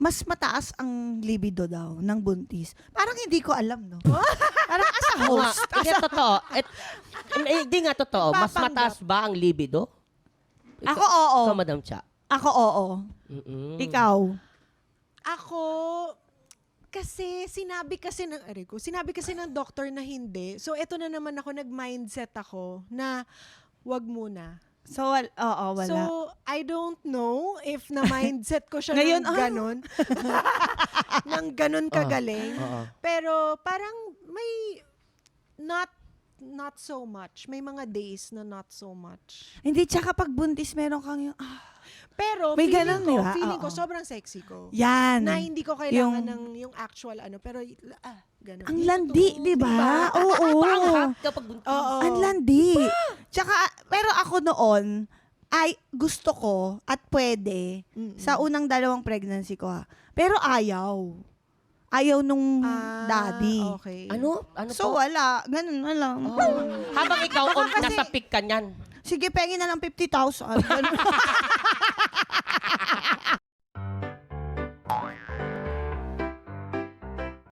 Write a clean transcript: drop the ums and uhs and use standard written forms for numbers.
mas mataas ang libido daw ng buntis. Parang hindi ko alam, no? Parang as a Oo nga, host. hindi totoo. Hindi nga totoo. Mas Papanggap. mataas ba ang libido? Ako, oo. Ikaw, Madam Cha. Ako, oo. Mm-mm. Ikaw. Ako, kasi sinabi kasi ng doktor na hindi. So, eto na naman ako, nag-mindset ako na wag muna. So, oo, wala. So, I don't know if na-mindset ko siya Ngayon, ng ganon. ng ganon kagaling. Oo. Pero parang may not so much. May mga days na not so much. Hindi, tsaka pag buntis, meron kang yung, Pero May ganon, di ba? feeling ko Oo. sobrang sexy ko. yan. Na hindi ko kailangan ng yung actual pero ganon. Ang landi, di ba? Oo. Parang hot kapag buntis. Oo. Ang landi. Tsaka, pero ako noon, ay gusto ko at pwede sa unang 2 pregnancy ko. Pero ayaw. Ayaw nung daddy. Okay. Ano? Ano So, po? wala. Ganun na lang. Habang ikaw Baka kasi- nasa peak ka niyan. Sige, pengi na lang 50,000. Ganun.